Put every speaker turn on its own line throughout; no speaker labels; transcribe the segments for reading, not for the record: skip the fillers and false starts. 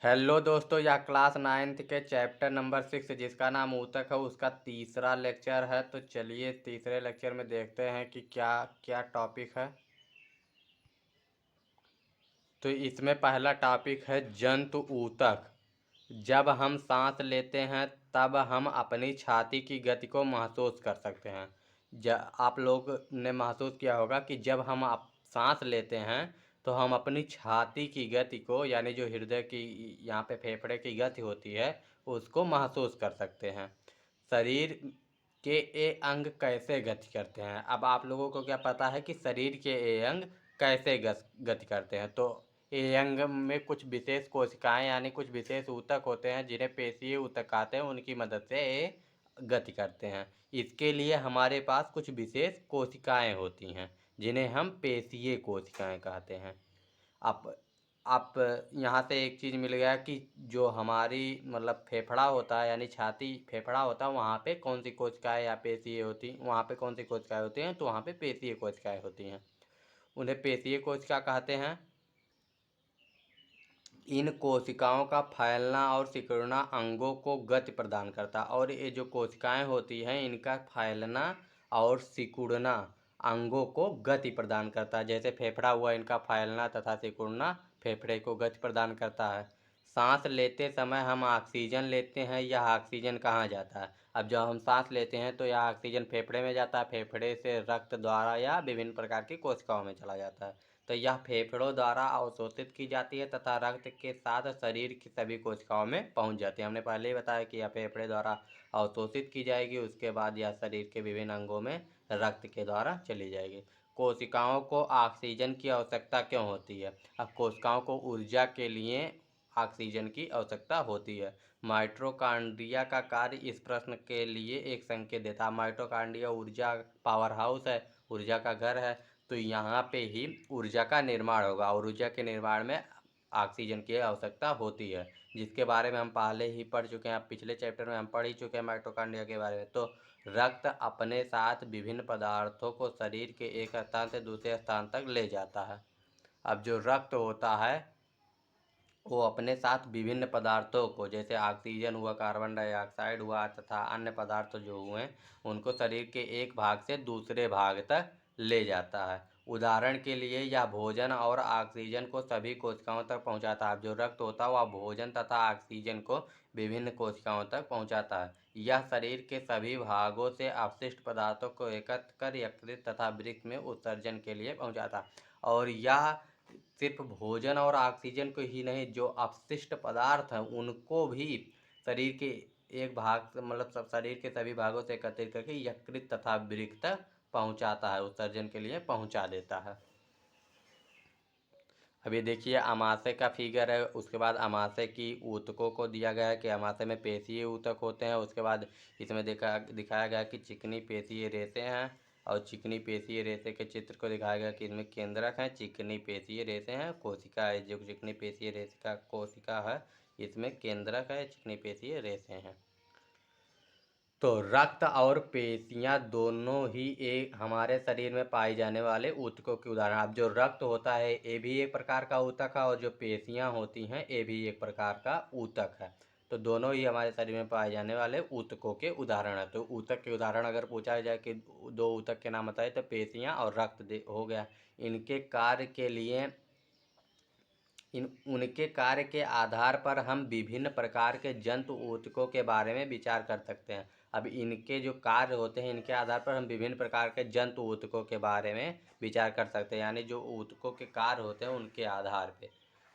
Hello दोस्तों, यह class 9th के चैप्टर नंबर 6 जिसका नाम ऊतक है उसका तीसरा लेक्चर है। तो चलिए तीसरे लेक्चर में देखते हैं कि क्या क्या टॉपिक है। तो इसमें पहला टॉपिक है जंतु ऊतक। जब हम सांस लेते हैं तब हम अपनी छाती की गति को महसूस कर सकते हैं। आप लोग ने महसूस किया होगा कि जब हम सांस लेते हैं तो हम अपनी छाती की गति को, यानी जो हृदय की यहाँ पे फेफड़े की गति होती है, उसको महसूस कर सकते हैं। शरीर के ये अंग कैसे गति करते हैं? अब आप लोगों को क्या पता है कि शरीर के ये अंग कैसे गति करते हैं? तो ये अंग में कुछ विशेष कोशिकाएं यानी कुछ विशेष ऊतक होते हैं जिन्हें पेशीय ऊतक कहते हैं। उनकी मदद से ये गति करते हैं। इसके लिए हमारे पास कुछ विशेष कोशिकाएं होती हैं जिन्हें हम पेशीय कोशिकाएं कहते हैं। आप यहाँ से एक चीज़ मिल गया कि जो हमारी मतलब फेफड़ा होता है यानी छाती फेफड़ा होता है, वहाँ पे कौन सी कोशिकाएं या पेशीय होती, वहाँ पे कौन सी कोशिकाएं होती हैं? तो वहाँ पे पेशीय कोशिकाएं होती हैं। उन्हें पेशीय कोशिका कहते हैं। इन कोशिकाओं का फैलना और सिकुड़ना अंगों को गति प्रदान करता है। और ये जो कोशिकाएं होती हैं इनका फैलना और सिकुड़ना अंगों को गति प्रदान करता है। जैसे फेफड़ा हुआ, इनका फैलना तथा सिकुड़ना फेफड़े को गति प्रदान करता है। सांस लेते समय हम ऑक्सीजन लेते हैं, यह ऑक्सीजन कहाँ जाता है? अब जब हम सांस लेते हैं तो यह ऑक्सीजन फेफड़े में जाता है, फेफड़े से रक्त द्वारा या विभिन्न प्रकार की कोशिकाओं में चला जाता है। तो यह फेफड़ों द्वारा अवशोषित की जाती है तथा रक्त के साथ शरीर की सभी कोशिकाओं में पहुंच जाती है। हमने पहले ही बताया कि यह फेफड़े द्वारा अवशोषित की जाएगी, उसके बाद यह शरीर के विभिन्न अंगों में रक्त के द्वारा चली जाएगी। कोशिकाओं को ऑक्सीजन की आवश्यकता क्यों होती है? अब कोशिकाओं को ऊर्जा के लिए ऑक्सीजन की आवश्यकता होती है। माइटोकॉन्ड्रिया का कार्य इस प्रश्न के लिए एक संकेत देता है। माइटोकॉन्ड्रिया ऊर्जा पावर हाउस है, ऊर्जा का घर है। तो यहाँ पे ही ऊर्जा का निर्माण होगा और ऊर्जा के निर्माण में ऑक्सीजन की आवश्यकता होती है, जिसके बारे में हम पहले ही पढ़ चुके हैं। पिछले चैप्टर में हम पढ़ ही चुके हैं माइटोकॉन्ड्रिया के बारे में। तो रक्त अपने साथ विभिन्न पदार्थों को शरीर के एक स्थान से दूसरे स्थान तक ले जाता है। अब जो रक्त होता है वो अपने साथ विभिन्न पदार्थों को, जैसे ऑक्सीजन हुआ, कार्बन डाइऑक्साइड हुआ तथा अन्य पदार्थ जो हुए, उनको शरीर के एक भाग से दूसरे भाग तक ले जाता है। उदाहरण के लिए यह भोजन और ऑक्सीजन को सभी कोशिकाओं तक पहुंचाता है। जो रक्त होता है वह भोजन तथा ऑक्सीजन को विभिन्न कोशिकाओं तक पहुंचाता है। यह शरीर के सभी भागों से अपशिष्ट पदार्थों को एकत्र कर यकृत तथा वृक्क में उत्सर्जन के लिए पहुंचाता है। और यह सिर्फ भोजन और ऑक्सीजन को ही नहीं, जो अपशिष्ट पदार्थ हैं उनको भी शरीर के एक भाग से मतलब सब शरीर के सभी भागों से एकत्रित करके यकृत तथा वृक्क तक पहुंचाता है, उत्सर्जन के लिए पहुंचा देता है। अब ये देखिए अमाशय का फिगर है। उसके बाद अमाशय की ऊतकों को दिया गया है कि अमाशय में पेशीय ऊतक होते हैं। उसके बाद इसमें दिखाया गया कि चिकनी पेशीय रेशे हैं और चिकनी पेशीय रेशे के चित्र को दिखाया गया कि इसमें केंद्रक है, चिकनी पेशीय रेशे हैं, कोशिका है। जो चिकनी पेशीय रेशे का कोशिका है इसमें केंद्रक है, चिकनी पेशीय रेशे हैं। तो रक्त और पेशियां दोनों ही एक हमारे शरीर में पाए जाने वाले ऊतकों के उदाहरण। अब जो रक्त होता है ये भी एक प्रकार का ऊतक है और जो पेशियां होती हैं ये भी एक प्रकार का ऊतक है। तो दोनों ही हमारे शरीर में पाए जाने वाले ऊतकों के उदाहरण है। तो ऊतक के उदाहरण अगर पूछा जाए कि दो ऊतक के नाम बताए तो पेशियां और रक्त हो गया। इनके कार्य के लिए उनके कार्य के आधार पर हम विभिन्न प्रकार के जंतु ऊतकों के बारे में विचार कर सकते हैं। अब इनके जो कार्य होते हैं इनके आधार पर हम विभिन्न प्रकार के जंतु ऊतकों के बारे में विचार कर सकते हैं, यानी जो ऊतकों के कार्य होते हैं उनके आधार पे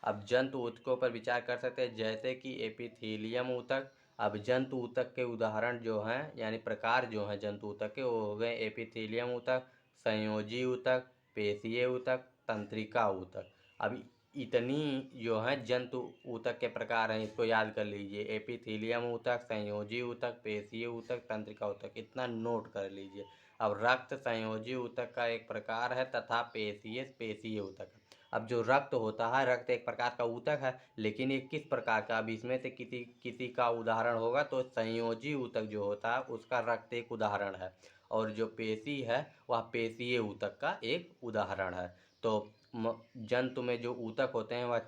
अब जंतु ऊतकों पर विचार कर सकते हैं, जैसे कि एपिथेलियम ऊतक। अब जंतु ऊतक के उदाहरण जो हैं यानी प्रकार जो हैं जंतु ऊतक के, वो हो गए एपिथेलियम ऊतक, संयोजी ऊतक, पेशीय ऊतक, तंत्रिका ऊतक। अब इतनी जो है जंतु ऊतक के प्रकार हैं, इसको याद कर लीजिए। एपिथेलियम ऊतक, संयोजी ऊतक, पेशीय ऊतक, तंत्रिका ऊतक, इतना नोट कर लीजिए। अब रक्त संयोजी ऊतक का एक प्रकार है तथा पेशीय ऊतक है। अब जो रक्त होता है, रक्त एक प्रकार का ऊतक है, लेकिन ये किस प्रकार का? अब इसमें से किसी किसी का उदाहरण होगा तो संयोजी ऊतक जो होता है उसका रक्त एक उदाहरण है, और जो पेशी है वह पेशीय ऊतक का एक उदाहरण है। तो जंतु में जो ऊतक होते हैं वह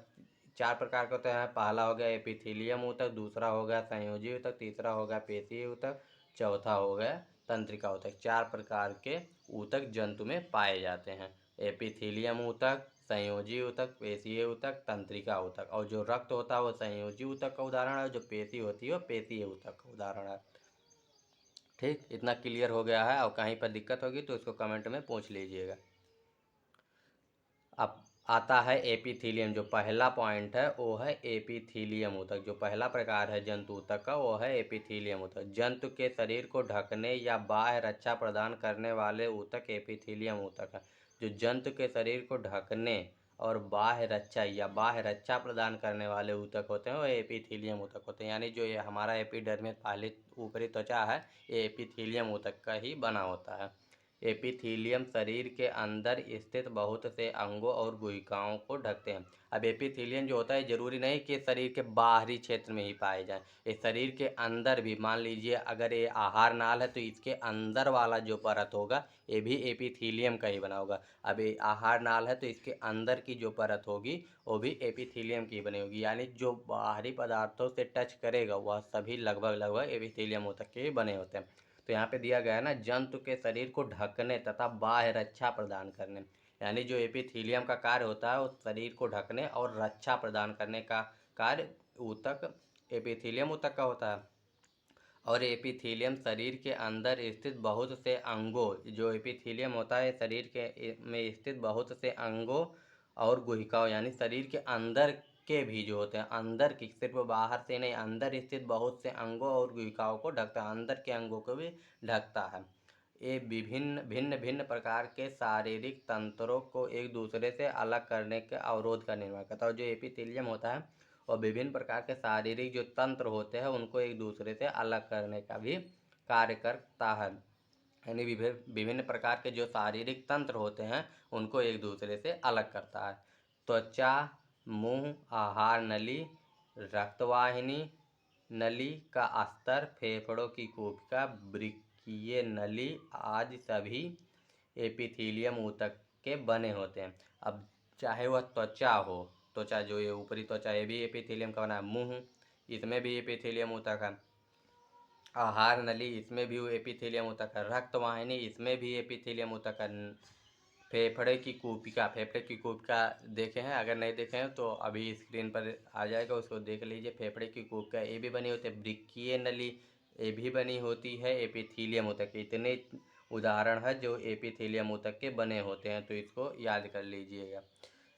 चार प्रकार के होते हैं। पहला हो गया एपिथेलियम ऊतक, दूसरा हो गया संयोजी ऊतक, तीसरा हो गया पेशीय ऊतक, चौथा हो गया तंत्रिका ऊतक। चार प्रकार के ऊतक जंतु में पाए जाते हैं। एपिथेलियम ऊतक, संयोजी ऊतक, पेशीय ऊतक, तंत्रिका ऊतक। और जो रक्त होता है वो संयोजी ऊतक का उदाहरण है, जो पेशी होती है वो पेशीय ऊतक का उदाहरण है। ठीक, इतना क्लियर हो गया है। और कहीं पर दिक्कत होगी तो इसको कमेंट में पूछ लीजिएगा। अब आता है एपिथीलियम। जो पहला पॉइंट है वो है एपिथीलियम ऊतक। जो पहला प्रकार है जंतु ऊतक का वो है एपिथीलियम ऊतक। जंतु के शरीर को ढकने या बाह्य रक्षा प्रदान करने वाले ऊतक एपिथीलियम ऊतक है। जो जंतु के शरीर को ढकने और बाह्य रक्षा प्रदान करने वाले ऊतक होते हैं वो एपिथीलियम ऊतक होते हैं। यानी जो ये हमारा एपिडर्मिस पहले ऊपरी त्वचा है ये एपिथीलियम ऊतक का ही बना होता है। एपिथीलियम शरीर के अंदर स्थित बहुत से अंगों और गुहिकाओं को ढकते हैं। अब एपिथीलियम जो होता है जरूरी नहीं कि शरीर के बाहरी क्षेत्र में ही पाए जाए, ये शरीर के अंदर भी। मान लीजिए अगर ये आहार नाल है तो इसके अंदर वाला जो परत होगा ये भी एपिथीलियम का ही बना होगा। अब ये आहार नाल है तो इसके अंदर की जो परत होगी वो भी एपिथीलियम की बनी होगी। यानी जो बाहरी पदार्थों से टच करेगा वह सभी लगभग एपिथीलियम ऊतक के बने होते हैं। तो यहाँ पे दिया गया है ना, जंतु के शरीर को ढकने तथा बाह्य रक्षा प्रदान करने। यानी जो एपिथीलियम का कार्य होता है वो शरीर को ढकने और रक्षा प्रदान करने का कार्य ऊतक एपिथीलियम ऊतक का होता है। और एपिथीलियम शरीर के अंदर स्थित बहुत से अंगों, जो एपिथीलियम होता है शरीर के में स्थित बहुत से अंगों और गुहिकाओं, यानी शरीर के अंदर के भी जो होते हैं, अंदर की सिर्फ बाहर से नहीं, अंदर स्थित बहुत से अंगों और गुहिकाओं को ढकता है, अंदर के अंगों को भी ढकता है। ये भिन्न भिन्न प्रकार के शारीरिक तंत्रों को एक दूसरे से अलग करने के अवरोध का निर्माण करता है। और जो एपिथेलियम होता है और विभिन्न प्रकार के शारीरिक जो तंत्र होते हैं उनको एक दूसरे से अलग करने का भी कार्य करता है। यानी विभिन्न प्रकार के जो शारीरिक तंत्र होते हैं उनको एक दूसरे से अलग करता है। त्वचा, मुंह, आहार नली, रक्तवाहिनी नली का अस्तर, फेफड़ों की कोशिका, वृक्कीय नली आदि सभी एपिथीलियम ऊतक के बने होते हैं। अब चाहे वह त्वचा हो, त्वचा जो ये ऊपरी त्वचा ये भी एपिथेलियम का बना है। मुंह, इसमें भी एपिथेलियम ऊतक है। आहार नली, इसमें भी एपिथेलियम ऊतक है। रक्तवाहिनी, इसमें भी एपिथेलियम ऊतक है। फेफड़े की कोशिका देखे हैं, अगर नहीं देखे हैं तो अभी स्क्रीन पर आ जाएगा, उसको देख लीजिए। फेफड़े की कोशिका ये भी बनी होती है। वृक्कीय नली ये भी बनी होती है एपिथेलियम ऊतक के। इतने उदाहरण है जो एपिथेलियम ऊतक के बने होते हैं, तो इसको याद कर लीजिएगा।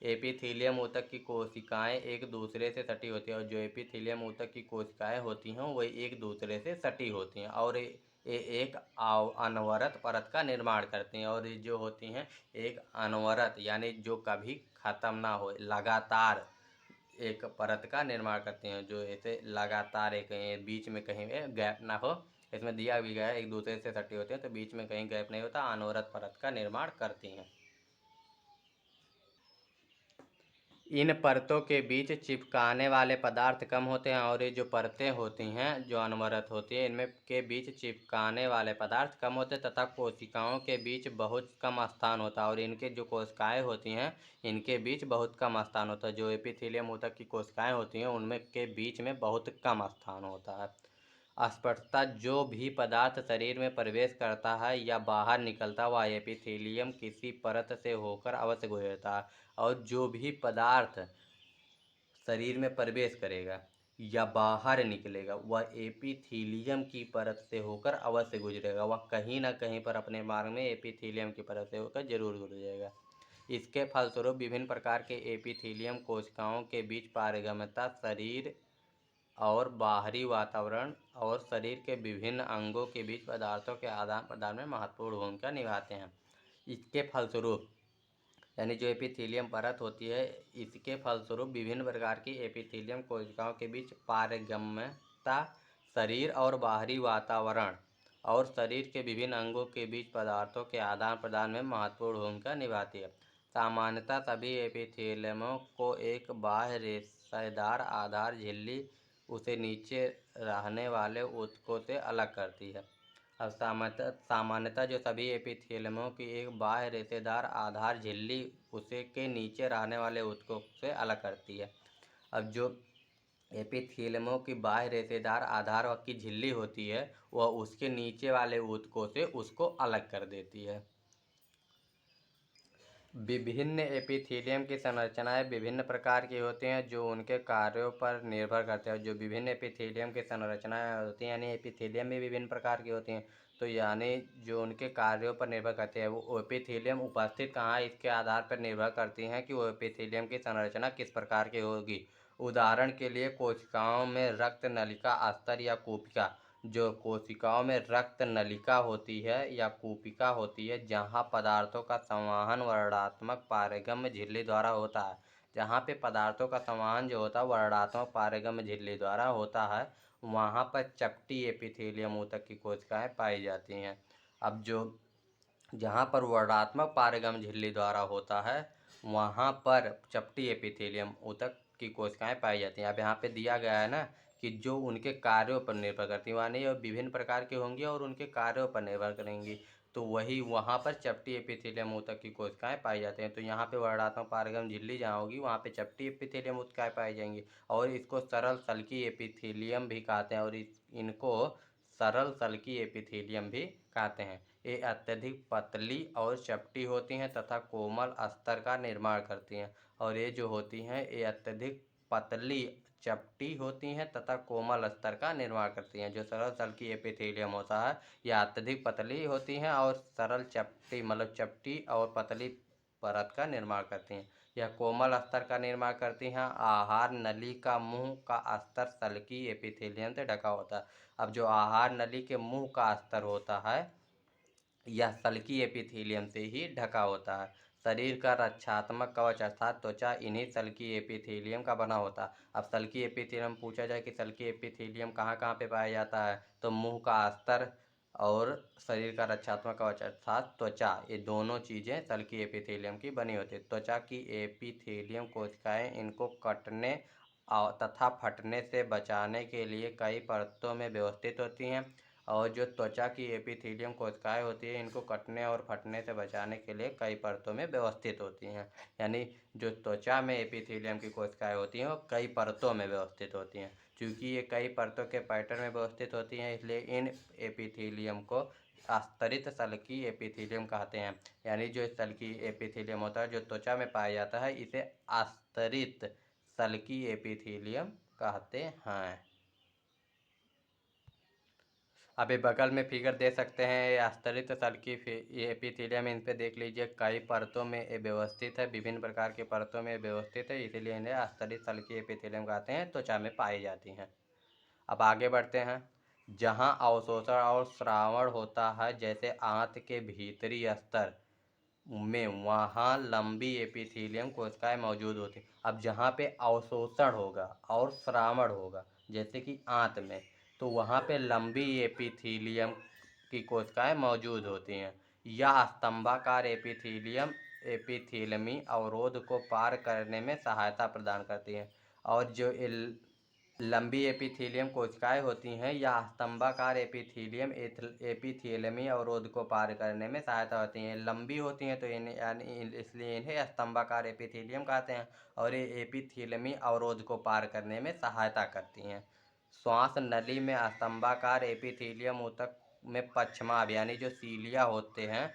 एपिथेलियम ऊतक की कोशिकाएं एक दूसरे से सटी होती हैं, और जो एपिथेलियम ऊतक की कोशिकाएं होती हैं वही एक दूसरे से सटी होती हैं और ये एक अनवरत परत का निर्माण करती हैं। और ये जो होती हैं एक अनवरत यानी जो कभी ख़त्म ना हो, लगातार एक परत का निर्माण करती हैं, जो ऐसे लगातार एक बीच में कहीं गैप ना हो। इसमें दिया भी गया है एक दूसरे से सटी होती हैं तो बीच में कहीं गैप नहीं होता, अनवरत परत का निर्माण करती हैं। इन परतों के बीच चिपकाने वाले पदार्थ कम होते हैं, और ये जो परतें होती हैं जो अनवरत होती हैं इनमें के बीच चिपकाने वाले पदार्थ कम होते हैं तथा कोशिकाओं के बीच बहुत कम स्थान होता है। और इनके जो कोशिकाएं होती हैं इनके बीच बहुत कम स्थान होता है। जो एपिथेलियम ऊतक की कोशिकाएं होती हैं उनमें के बीच में बहुत कम स्थान होता है। स्पष्टता, जो भी पदार्थ शरीर में प्रवेश करता है या बाहर निकलता है वह एपिथेलियम किसी परत से होकर अवश्य गुजरता है। और जो भी पदार्थ शरीर में प्रवेश करेगा या बाहर निकलेगा वह एपिथेलियम की परत से होकर अवश्य गुजरेगा। वह कहीं ना कहीं पर अपने मार्ग में एपिथेलियम की परत से होकर जरूर गुजरेगा। इसके फलस्वरूप विभिन्न प्रकार के एपिथेलियम कोशिकाओं के बीच पारगम्यता शरीर और बाहरी वातावरण और शरीर के विभिन्न अंगों के बीच पदार्थों के आदान प्रदान में महत्वपूर्ण भूमिका निभाते हैं। इसके फलस्वरूप यानी जो एपिथेलियम परत होती है इसके फलस्वरूप विभिन्न प्रकार की एपिथेलियम कोशिकाओं के बीच पारगम्यता शरीर और बाहरी वातावरण और शरीर के विभिन्न अंगों के बीच पदार्थों के आदान प्रदान में महत्वपूर्ण भूमिका निभाती है। सामान्यतः सभी एपिथेलियमों को एक बाह्य रेशेदार आधार झिल्ली उसे नीचे रहने वाले ऊतकों से अलग करती है। अब सामान्यतः जो सभी एपिथेलियमों की एक बाह्य रेशेदार आधार झिल्ली उसे के नीचे रहने वाले ऊतकों से अलग करती है। अब जो एपिथेलियमों की बाह्य रेशेदार आधार की झिल्ली होती है वह उसके नीचे वाले ऊतकों से उसको अलग कर देती है। विभिन्न एपिथेलियम की संरचनाएं विभिन्न प्रकार की होती हैं जो उनके कार्यों पर निर्भर करते हैं। जो विभिन्न एपिथेलियम की संरचनाएं होती हैं यानी एपिथेलियम भी विभिन्न प्रकार की होती हैं, तो यानी जो उनके कार्यों पर निर्भर करते हैं वो एपिथेलियम उपस्थित कहाँ है इसके आधार पर निर्भर करती हैं कि वो एपिथेलियम की संरचना किस प्रकार की होगी। उदाहरण के लिए कोशिकाओं में रक्त नलिका अस्तर या कूपिका, जो कोशिकाओं में रक्त नलिका होती है या कूपिका होती है जहाँ पदार्थों का संवहन वर्णात्मक पारगम्य झिल्ली द्वारा होता है। जहाँ पे पदार्थों का संवहन जो होता है वर्णात्मक पारगम्य झिल्ली द्वारा होता है वहाँ पर चपटी एपिथेलियम ऊतक की कोशिकाएं पाई जाती हैं। अब जो जहाँ पर वर्णात्मक पारगम्य झिल्ली द्वारा होता है वहाँ पर चपटी एपिथेलियम ऊतक की कोशिकाएं पाई जाती हैं। अब यहाँ पे दिया गया है ना कि जो उनके कार्यों पर निर्भर करती हैं, यानी विभिन्न प्रकार की होंगी और उनके कार्यों पर निर्भर करेंगी, तो वही वहाँ पर चपटी एपिथेलियम ऊतक की कोशिकाएं पाई जाती हैं। तो यहाँ पे वर्णात्मक पारगम्य झिल्ली जहाँ होगी वहाँ पे चपटी एपिथेलियम ऊतकाएं पाई जाएंगी और इसको सरल सल्की एपिथेलियम भी कहते हैं और इनको सरल सल्की एपिथेलियम भी कहते हैं। ये अत्यधिक पतली और चपटी होती हैं तथा कोमल अस्तर का निर्माण करती हैं। और ये जो होती हैं ये अत्यधिक पतली चपटी होती हैं तथा कोमल स्तर का निर्माण करती हैं। जो सरल सल्की एपिथेलियम होता है यह अत्यधिक पतली होती हैं और सरल चपटी मतलब चपटी और पतली परत का निर्माण करती हैं। यह कोमल स्तर का निर्माण करती हैं। आहार नली का मुंह का स्तर सल्की एपिथेलियम से ढका होता है। अब जो आहार नली के मुंह का स्तर होता है यह सल्की एपिथेलियम से ही ढका होता है। शरीर का रक्षात्मक कवच अर्थात त्वचा इन्हीं सल्की एपिथेलियम का बना होता है। अब सल्की एपिथेलियम पूछा जाए कि सल्की एपिथेलियम कहाँ कहाँ पे पाया जाता है, तो मुंह का अस्तर और शरीर का रक्षात्मक कवच अर्थात त्वचा, ये दोनों चीज़ें सल्की एपिथेलियम की बनी होती है। त्वचा की एपिथेलियम कोशिकाएं इनको कटने तथा फटने से बचाने के लिए कई परतों में व्यवस्थित होती हैं। और जो त्वचा की एपिथेलियम कोशिकाएं होती है इनको कटने और फटने से बचाने के लिए कई परतों में व्यवस्थित होती हैं। यानी जो त्वचा में एपिथेलियम की कोशिकाएं होती हैं वो कई परतों में व्यवस्थित होती हैं। चूँकि ये कई परतों के पैटर्न में व्यवस्थित होती हैं इसलिए इन एपिथेलियम को आस्तरित सल्की एपिथेलियम कहते हैं। यानी जो सल्की एपिथेलियम होता है जो त्वचा में पाया जाता है इसे आस्तरित सल्की एपिथेलियम कहते हैं। अब ये बगल में फिगर दे सकते हैं ये आस्तरित सल्की ये एपिथेलियम, इन पे देख लीजिए कई परतों में ये व्यवस्थित है, विभिन्न प्रकार की परतों में व्यवस्थित है, इसीलिए इन्हें आस्तरित सल्की एपिथेलियम कहते हैं। त्वचा में पाई जाती हैं। अब आगे बढ़ते हैं। जहाँ अवशोषण और श्रावण होता है जैसे आंत के भीतरी स्तर में वहाँ लंबी एपिथेलियम कोशिकाएं मौजूद होती हैं। अब जहाँ पे अवशोषण होगा और श्रावण होगा जैसे कि आंत में, तो वहाँ पे लंबी एपिथेलियम की कोशिकाएं मौजूद होती हैं। यह स्तंभाकार एपिथेलियम एपिथेलियमी अवरोध को पार करने में सहायता प्रदान करती हैं। और जो लंबी एपिथेलियम कोशिकाएं होती हैं या स्तंभाकार एपिथेलियम एपिथेलियमी अवरोध को पार करने में सहायता होती हैं। लंबी होती हैं तो इन्हें यानी इसलिए इन्हें स्तंभाकार एपिथेलियम कहते हैं और ये एपिथेलियमी अवरोध को पार करने में सहायता करती हैं। श्वास नली में स्तंभाकार एपिथेलियम ऊतक में पक्षमाभ यानी जो सीलिया होते हैं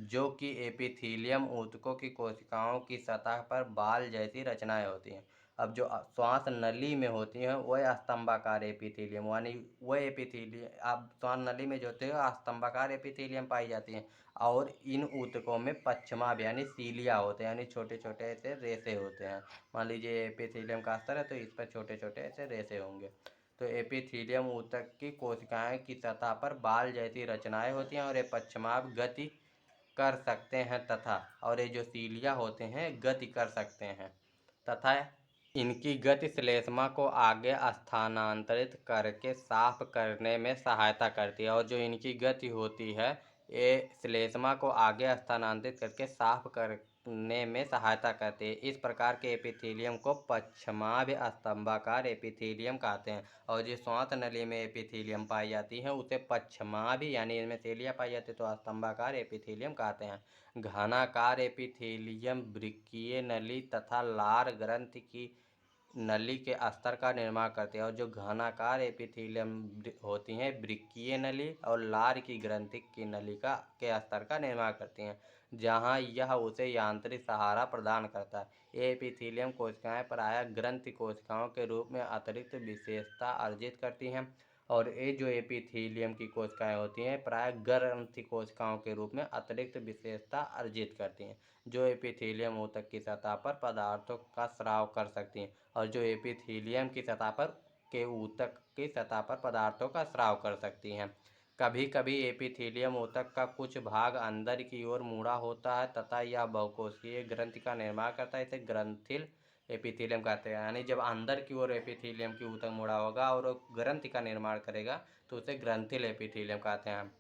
जो कि एपिथेलियम ऊतकों की कोशिकाओं की सतह पर बाल जैसी रचनाएं होती हैं। अब जो श्वास नली में होती हैं वह स्तंभाकार एपिथेलियम यानी वह एपिथेलियम अब श्वास नली में जो होते हैं स्तंभाकार एपिथेलियम पाई जाती हैं और इन ऊतकों में पक्षमाभ यानी सीलिया होते हैं यानी छोटे छोटे ऐसे रेशे होते हैं। मान लीजिए एपिथेलियम का स्तर है तो इस पर छोटे छोटे ऐसे रेशे होंगे। तो एपिथेलियम ऊतक की कोशिकाएं की सतह पर बाल जैसी रचनाएं होती हैं और ये पक्षमाभ गति कर सकते हैं तथा और ये जो सीलिया होते हैं गति कर सकते हैं तथा इनकी गति श्लेष्मा को आगे स्थानांतरित करके साफ करने में सहायता करती है। और जो इनकी गति होती है ये श्लेष्मा को आगे स्थानांतरित करके साफ करने में सहायता करती है। इस प्रकार के एपिथेलियम को पक्षमाभ स्तंभाकार एपिथेलियम कहते हैं। और जो श्वास नली में एपिथेलियम पाई जाती है उसे पक्षमाभ यानी इनमें सेलिया पाई जाती है तो स्तंभाकार एपिथेलियम कहते हैं। घनाकार एपिथेलियम वृक्कीय नली तथा लार ग्रंथि की नली के अस्तर का निर्माण करती है और जो घनाकार एपिथेलियम होती हैं वृक्कीय नली और लार की ग्रंथि की नली के अस्तर का निर्माण करती हैं, जहां यह उसे यांत्रिक सहारा प्रदान करता है। ये एपिथेलियम कोशिकाएं प्रायः ग्रंथि कोशिकाओं के रूप में अतिरिक्त विशेषता अर्जित करती हैं और ये जो एपिथेलियम की कोशिकाएं होती हैं प्रायः ग्रंथि कोशिकाओं के रूप में अतिरिक्त विशेषता अर्जित करती हैं, जो एपिथेलियम ऊतक की सतह पर पदार्थों का स्राव कर सकती हैं और जो एपिथेलियम की सतह पर के ऊतक की सतह पर पदार्थों का स्राव कर सकती हैं। कभी कभी एपिथेलियम ऊतक का कुछ भाग अंदर की ओर मुड़ा होता है तथा यह बहुकोशिकीय ग्रंथि का निर्माण करता है, इसे ग्रंथिल एपिथेलियम कहते हैं। यानी जब अंदर की ओर एपिथेलियम की ऊतक मुड़ा होगा और ग्रंथि का निर्माण करेगा तो उसे ग्रंथिल एपिथेलियम कहते हैं।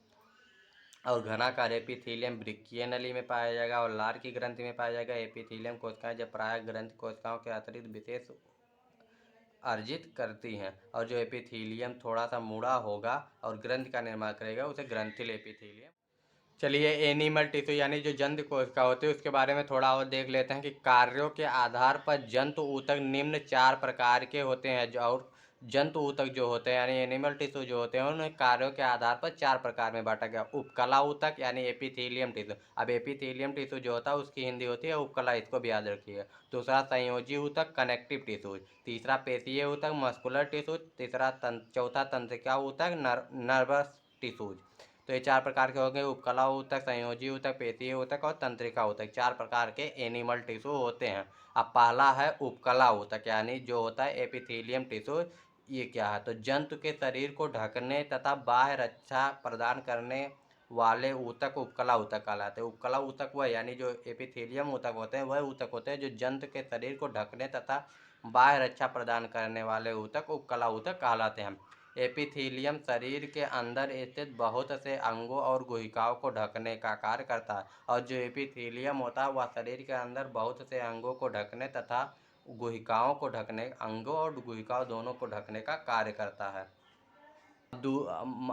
और घनाकार एपिथेलियम वृक्कीय नली में पाया जाएगा और लार की ग्रंथि में पाया जाएगा। एपिथेलियम कोशिकाएं जब प्रायः ग्रंथि कोशिकाओं के अतिरिक्त विशेष अर्जित करती हैं और जो एपिथेलियम थोड़ा सा मुड़ा होगा और ग्रंथि का निर्माण करेगा उसे ग्रंथिल एपिथेलियम। चलिए एनिमल टिश्यू यानी जो जंतु कोशिका होती है उसके बारे में थोड़ा और देख लेते हैं कि कार्यों के आधार पर जंतु ऊतक निम्न 4 प्रकार के होते हैं। और जंतु ऊतक जो होते हैं यानी एनिमल टिश्यू जो होते हैं उन्हें कार्यों के आधार पर 4 प्रकार में बांटा गया। उपकला ऊतक यानी एपिथेलियम टिश्यू। अब एपिथेलियम टिश्यू जो होता है उसकी हिंदी होती है उपकला, इसको भी याद रखिए। दूसरा संयोजी ऊतक कनेक्टिव टिश्यू। तीसरा पेशीय ऊतक मस्कुलर टिश्यू। चौथा तंत्रिका ऊतक नर्वस टिश्यूज। तो ये 4 प्रकार के हो गए, उपकला ऊतक, संयोजी ऊतक, पेशीय ऊतक और तंत्रिका ऊतक। 4 प्रकार के एनिमल टिश्यू होते हैं। अब पहला है उपकला ऊतक यानी जो होता है एपिथेलियम टिश्यू। ये क्या है, तो जंतु के शरीर को ढकने तथा बाह्य रक्षा प्रदान करने वाले ऊतक उपकला ऊतक कहलाते हैं। उपकला ऊतक वह यानी जो एपिथेलियम ऊतक होते हैं वह ऊतक होते हैं जो जंतु के शरीर को ढकने तथा बाह्य रक्षा प्रदान करने वाले ऊतक उपकला ऊतक कहलाते हैं। एपिथेलियम शरीर के अंदर स्थित बहुत से अंगों और गुहिकाओं को ढकने का कार्य करता है और जो एपिथेलियम होता है वह शरीर के अंदर बहुत से अंगों को ढकने तथा गुहिकाओं को ढकने अंगों और गुहिकाओं दोनों को ढकने का कार्य करता है।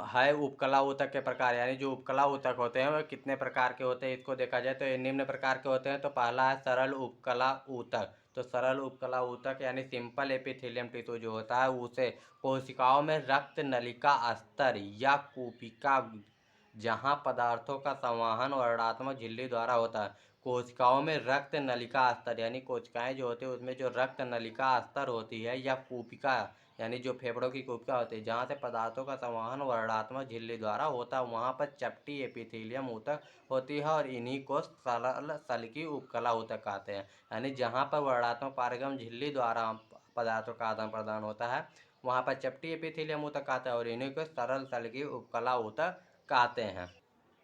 है उपकला ऊतक के प्रकार यानी जो उपकला ऊतक होते हैं वह कितने प्रकार के होते हैं इसको देखा जाए तो ये निम्न प्रकार के होते हैं। तो पहला है सरल उपकला ऊतक। तो सरल उपकला ऊतक यानी सिंपल एपिथेलियम टिश्यू जो होता है उसे कोशिकाओं में रक्त नलिका अस्तर या कूपिका जहां पदार्थों का संवहन वर्णात्मक झिल्ली द्वारा होता है। कोशिकाओं में रक्त नलिका अस्तर यानी कोशिकाएं जो होती है उसमें जो रक्त नलिका अस्तर होती है या कूपिका यानी जो फेफड़ों की कूपिका होती है जहाँ से पदार्थों का संवहन वर्णात्मक झिल्ली द्वारा होता है वहाँ पर चपटी एपिथेलियम ऊतक होती है और इन्हीं को सरल सल्की उपकला ऊतक कहते हैं। यानी जहाँ पर वर्णात्मक पारगम झिल्ली द्वारा पदार्थों का आदान प्रदान होता है वहाँ पर चपटी एपिथेलियम ऊतक कहते हैं और इन्हीं को सरल सल्की उपकला ऊतक कहते हैं।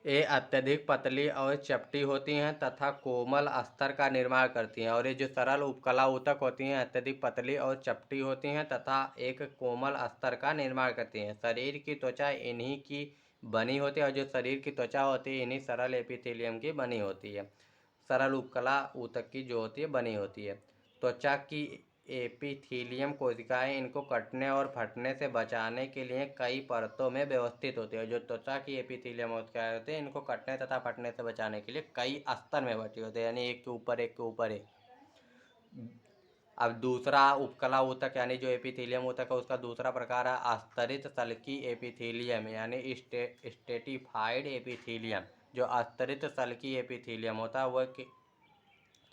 ये अत्यधिक पतली और चपटी होती हैं तथा कोमल अस्तर का निर्माण करती हैं। और ये जो सरल उपकला ऊतक होती हैं अत्यधिक पतली और चपटी होती हैं तथा एक कोमल अस्तर का निर्माण करती हैं। शरीर की त्वचा इन्हीं की बनी होती है और जो शरीर की त्वचा होती है इन्हीं सरल एपिथेलियम की बनी होती है। सरल उपकला ऊतक की जो होती है बनी होती है। त्वचा की एपिथेलियम कोशिकाएं इनको कटने और फटने से बचाने के लिए कई परतों में व्यवस्थित होती है। जो त्वचा की एपिथेलियम कोशिकाएं होती हैं इनको कटने तथा फटने से बचाने के लिए कई स्तर में बटी होती है यानी एक के ऊपर एक के ऊपर एक। अब दूसरा उपकला ऊतक यानी जो एपिथेलियम ऊतक है उसका दूसरा प्रकार है अस्तरित सल्की एपिथेलियम यानी स्टेटिफाइड एपिथेलियम। जो अस्तरित सल्की एपिथेलियम होता है वह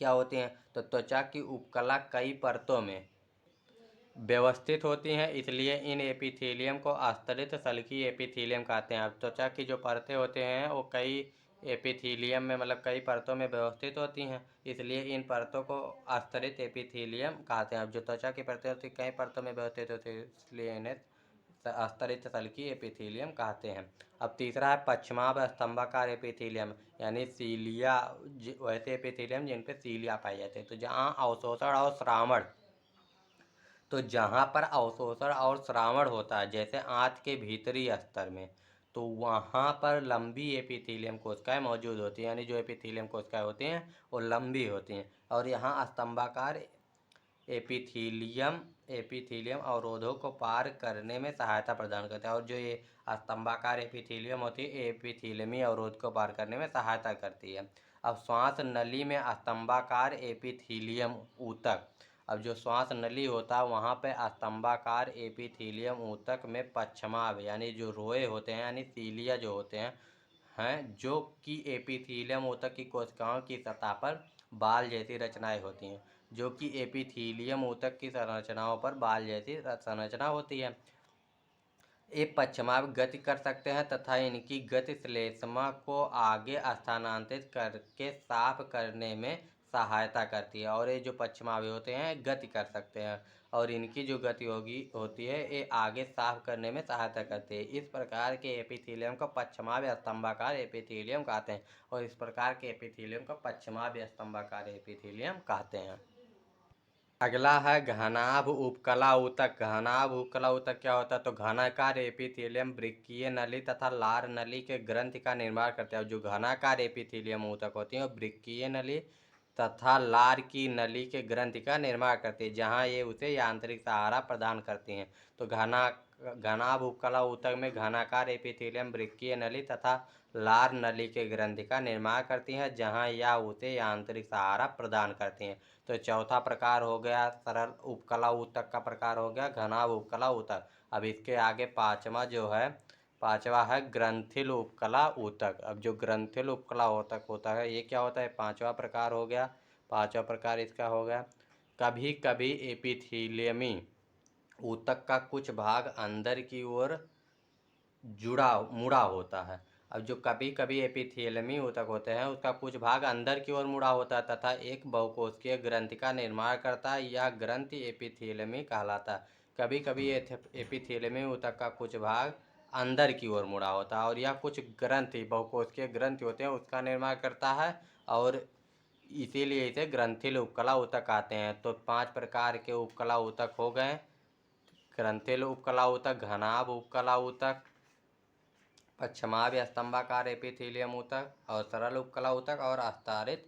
क्या होती हैं, तो त्वचा की उपकला कई परतों में व्यवस्थित होती हैं इसलिए इन एपिथेलियम को अस्तरित सल्की एपिथेलियम कहते हैं। अब त्वचा की जो परतें होते हैं वो कई एपिथेलियम में मतलब कई परतों में व्यवस्थित होती हैं इसलिए इन परतों को अस्तरित एपिथेलियम कहते हैं। अब जो त्वचा की परतें होती कई परतों में व्यवस्थित होती है इसलिए इन्हें अस्तरित सल्की एपिथेलियम कहते हैं। अब तीसरा है पश्चिमाभ स्तंभाकार एपिथेलियम यानी सीलिया वैसे एपिथेलियम जिन पे सीलिया पाई जाती है। तो जहाँ अवशोषण और श्रावण तो जहाँ पर अवशोषण और श्रावण होता है जैसे आंत के भीतरी स्तर में तो वहाँ पर लंबी एपिथेलियम कोशिकाएं मौजूद होती हैं यानी जो एपिथेलियम कोशिकाएं होती हैं वो लंबी होती हैं और यहाँ स्तंभाकार एपिथेलियम अवरोधों को पार करने में सहायता प्रदान करता है। और जो ये स्तंभाकार एपिथेलियम होती है एपिथेलियमी अवरोध को पार करने में सहायता करती है। अब श्वास नली में स्तंभाकार एपिथेलियम ऊतक अब जो श्वास नली होता है वहाँ पे स्तंभाकार एपिथेलियम ऊतक में पश्चमाभ यानी जो रोए होते हैं यानी सीलिया जो होते हैं जो कि एपिथेलियम ऊतक की कोशिकाओं की सतह पर बाल जैसी रचनाएं होती हैं, जो कि एपिथेलियम ऊतक की संरचनाओं पर बाल जैसी संरचना होती है। ये पश्चिमाभ गति कर सकते हैं तथा इनकी गति श्लेष्मा को आगे स्थानांतरित करके साफ करने में सहायता करती है। और ये जो पश्चिमाभ होते हैं गति कर सकते हैं और इनकी जो गति होती है ये आगे साफ करने में सहायता करती है। इस प्रकार के एपिथेलियम को पश्चिमाभ स्तंभाकार एपिथेलियम कहते हैं और इस प्रकार के एपिथेलियम को पश्चिमाभ स्तंभाकार एपिथेलियम कहते हैं। अगला है घनाभ उपकला ऊतक। घनाभ उपकला ऊतक क्या होता है? तो घनाकार एपिथेलियम वृक्कीय नली तथा लार नली के ग्रंथि का निर्माण करते हैं। जो घनाकार एपिथेलियम ऊतक होती है वृक्कीय नली तथा लार की नली के ग्रंथि का निर्माण करती है, जहाँ ये उसे यांत्रिक सहारा प्रदान करती हैं। तो घनाभ उपकला ऊतक में घनाकार एपिथेलियम वृक्कीय नली तथा लार नली के ग्रंथि का निर्माण करती हैं, जहाँ यह उसे यांत्रिक सहारा प्रदान करती हैं। तो चौथा प्रकार हो गया सरल उपकला ऊतक का प्रकार हो गया घनाभ उपकला ऊतक। अब इसके आगे पांचवा है ग्रंथिल उपकला ऊतक। अब जो ग्रंथिल उपकला ऊतक होता है ये क्या होता है? पांचवा प्रकार हो गया। पांचवा प्रकार इसका हो गया कभी कभी एपिथेलियमी ऊतक का कुछ भाग अंदर की ओर मुड़ा होता है। अब जो कभी कभी एपिथेलियमी ऊतक होते हैं उसका कुछ भाग अंदर की ओर मुड़ा होता है तथा एक बहुकोशिकीय ग्रंथि का निर्माण करता है। यह ग्रंथि एपिथेलियमी कहलाता है। कभी कभी एपिथेलियमी ऊतक का कुछ भाग अंदर की ओर मुड़ा होता है और यह कुछ ग्रंथि बहुकोशिकीय ग्रंथि होते हैं उसका निर्माण करता है और इसीलिए इसे ग्रंथिल उपकला ऊतक कहते हैं। तो 5 प्रकार के उपकला ऊतक हो गए। ग्रंथिल उपकला ऊतक, घनाभ उपकला ऊतक, पश्चिमाभ स्तंभाकार एपिथेलियम ऊतक और सरल उपकला ऊतक और आस्तरित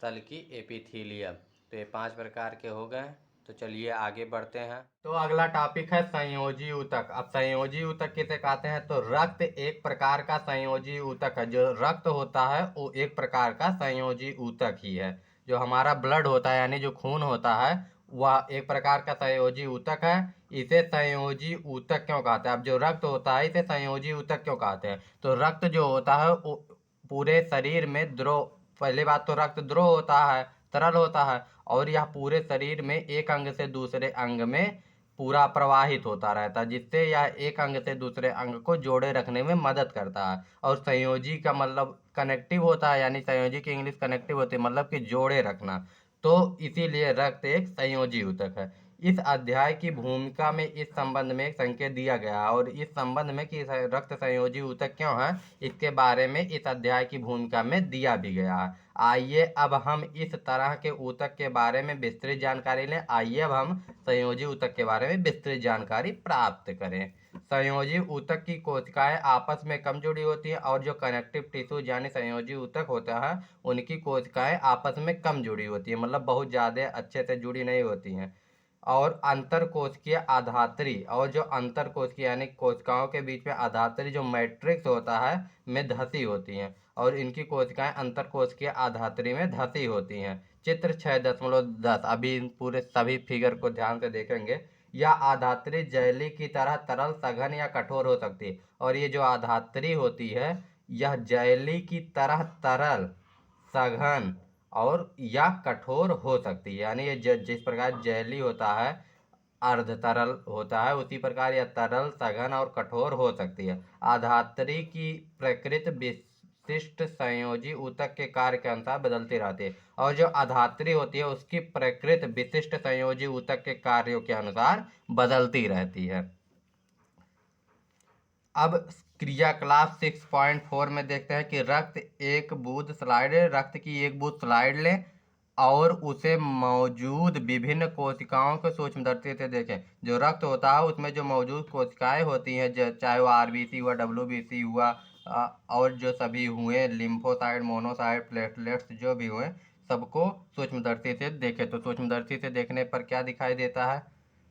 तल की एपिथेलियम। तो ये 5 प्रकार के हो गए। तो चलिए आगे बढ़ते हैं। तो अगला टॉपिक है संयोजी ऊतक। अब संयोजी ऊतक किसे कहते हैं? तो रक्त एक प्रकार का संयोजी ऊतक है। जो रक्त होता है वो एक प्रकार का संयोजी ऊतक ही है। जो हमारा ब्लड होता है यानी जो खून होता है वह एक प्रकार का संयोजी ऊतक है। इसे संयोजी ऊतक क्यों कहते हैं? अब जो रक्त होता है इसे संयोजी ऊतक क्यों कहते हैं? तो रक्त जो होता है वो पूरे शरीर में द्रव, पहली बात तो रक्त द्रव होता है, तरल होता है और यह पूरे शरीर में एक अंग से दूसरे अंग में पूरा प्रवाहित होता रहता है, जिससे यह एक अंग से दूसरे अंग को जोड़े रखने में मदद करता है। और संयोजी का मतलब कनेक्टिव होता है, यानी संयोजी की इंग्लिश कनेक्टिव होती है, मतलब कि जोड़े रखना। तो इसीलिए रक्त एक संयोजी ऊतक है। इस अध्याय की भूमिका में इस संबंध में एक संकेत दिया गया है और इस संबंध में कि रक्त संयोजी ऊतक क्यों है इसके बारे में इस अध्याय की भूमिका में दिया भी गया है। आइए अब हम इस तरह के ऊतक के बारे में विस्तृत जानकारी लें। आइए अब हम संयोजी ऊतक के बारे में विस्तृत जानकारी प्राप्त करें। संयोजी ऊतक की कोशिकाएं आपस में कम जुड़ी होती हैं और जो कनेक्टिव टिश्यू यानी संयोजी ऊतक होता है उनकी कोशिकाएं आपस में कम जुड़ी होती है, मतलब बहुत ज़्यादा अच्छे से जुड़ी नहीं होती हैं। और अंतर कोशिकीय आधात्री, और जो अंतर कोशिकीय यानी कोशिकाओं के बीच में आधात्री जो मैट्रिक्स होता है में धसी होती हैं और इनकी कोशिकाएं अंतर कोशिकीय आधात्री में धसी होती हैं। चित्र 6.10। अभी पूरे सभी फिगर को ध्यान से देखेंगे। यह आधात्री जेली की तरह तरल, सघन या कठोर हो सकती है और ये जो आधात्री होती है यह जेली की तरह तरल, सघन और या कठोर हो सकती है। यानी ये जिस प्रकार जेली होता है अर्ध तरल होता है उसी प्रकार यह तरल, सघन और कठोर हो सकती है। आधात्री की प्रकृति विशिष्ट संयोजी ऊतक के कार्य के अनुसार बदलती रहती है और जो आधात्री होती है उसकी प्रकृति विशिष्ट संयोजी ऊतक के कार्यों के अनुसार बदलती रहती है। अब क्रियाकलाप 6.4 में देखते हैं कि रक्त की एक बूंद स्लाइड लें और उसे मौजूद विभिन्न कोशिकाओं को सूक्ष्मदर्शी से देखें। जो रक्त होता है उसमें जो मौजूद कोशिकाएं होती हैं, चाहे वो आरबीसी हुआ, डब्ल्यूबीसी हुआ और जो सभी हुए लिम्फोसाइट, मोनोसाइट, प्लेटलेट्स जो भी हुए सबको सूक्ष्मदर्शी से देखें। तो सूक्ष्मदर्शी से देखने पर क्या दिखाई देता है?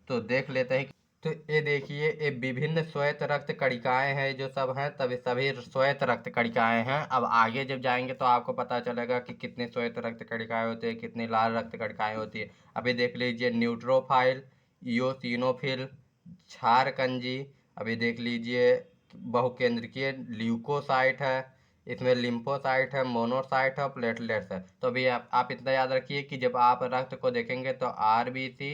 तो देख लेते हैं। तो ये देखिए, ये विभिन्न श्वेत रक्त कणिकाएं हैं, जो सब हैं तभी सभी श्वेत रक्त कणिकाएं हैं। अब आगे जब जाएंगे तो आपको पता चलेगा कि कितने श्वेत रक्त कणिकाएं होती है, कितनी लाल रक्त कणिकाएं होती है। अभी देख लीजिए, न्यूट्रोफाइल, इओसिनोफिल, क्षारकंजी। अभी देख लीजिए, बहुकेंद्रकीय ल्यूकोसाइट है, इसमें लिम्फोसाइट है, मोनोसाइट है, प्लेटलेट्स है। तो अभी आप इतना याद रखिए कि जब आप रक्त को देखेंगे तो आरबीसी,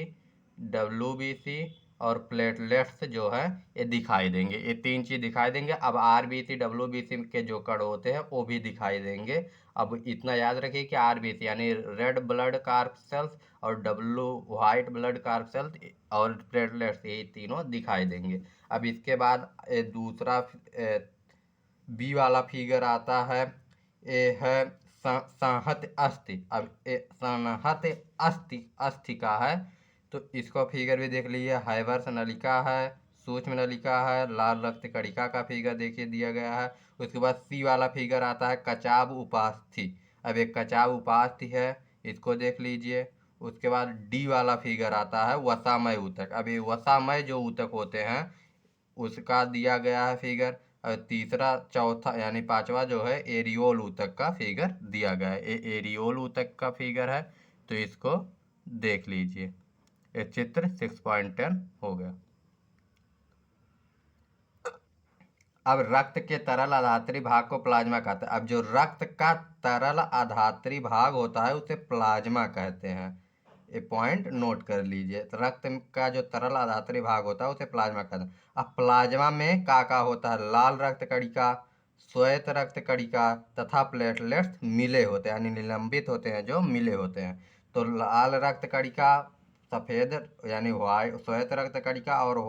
डब्ल्यूबीसी और प्लेटलेट्स जो है ये दिखाई देंगे। ये तीन चीज दिखाई देंगे। अब आरबीसी डब्ल्यूबीसी के जो कण होते हैं वो भी दिखाई देंगे। अब इतना याद रखिए कि आरबीसी यानी रेड ब्लड कार्प सेल्स और W white blood corp cells और प्लेटलेट्स, ये तीनों दिखाई देंगे। अब इसके बाद दूसरा बी वाला फिगर आता है, ये है संहत अस्थि। अब ये संहत अस्थि का है, तो इसको फिगर भी देख लीजिए। हाइवर्स नलिका है, सूक्ष्म नलिका है, लाल रक्त कणिका का फिगर देखिए दिया गया है। उसके बाद सी वाला फिगर आता है कचाब उपास्थि। अब एक कचाब उपास्थि है, इसको देख लीजिए। उसके बाद डी वाला फिगर आता है वसामय ऊतक। अब ये वसामय जो ऊतक होते हैं उसका दिया गया है फिगर। और तीसरा चौथा यानी पांचवा जो है एरियोल ऊतक का फिगर दिया गया है। ये एरियोल ऊतक का फिगर है, तो इसको देख लीजिए। ये चित्र 6.10 हो गया। अब रक्त के तरल आधात्री भाग को प्लाज्मा कहते हैं। अब जो रक्त का तरल आधात्री भाग होता है उसे प्लाज्मा कहते हैं। ये पॉइंट नोट कर लीजिए। तो रक्त का जो तरल आधात्री भाग होता है उसे प्लाज्मा कहते हैं। अब प्लाज्मा में का होता है, लाल रक्त कणिका, श्वेत रक्त कणिका तथा प्लेटलेट्स मिले होते हैं, यानी निलंबित होते हैं, जो मिले होते हैं। तो लाल रक्त कणिका, सफेद यानी व्हाइट श्वेत रक्त कणिका और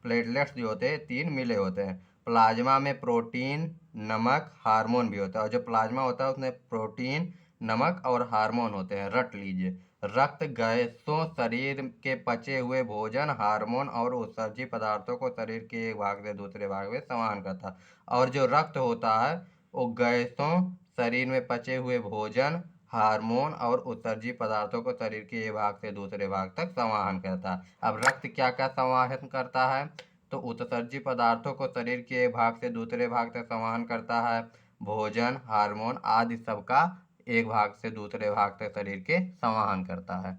प्लेटलेट्स जो होते हैं तीन मिले होते हैं। प्लाज्मा में प्रोटीन, नमक, हार्मोन भी होता है। और जो प्लाज्मा होता है उसमें प्रोटीन, नमक और हार्मोन होते हैं। रट लीजिए, रक्त गैसों, शरीर के पचे हुए भोजन, हार्मोन और उत्सर्जी पदार्थों को शरीर के एक भाग से दूसरे भाग में संवहन करता है। और जो रक्त होता है वो गैसों, शरीर में पचे हुए भोजन, हार्मोन और उत्सर्जी पदार्थों को शरीर के एक भाग से दूसरे भाग तक संवहन करता है। अब रक्त क्या क्या संवहन करता है, तो उत्सर्जी पदार्थों को शरीर के एक भाग से दूसरे भाग तक संवहन करता है। भोजन, हार्मोन आदि सबका एक भाग से दूसरे भाग तक शरीर के संवहन करता है।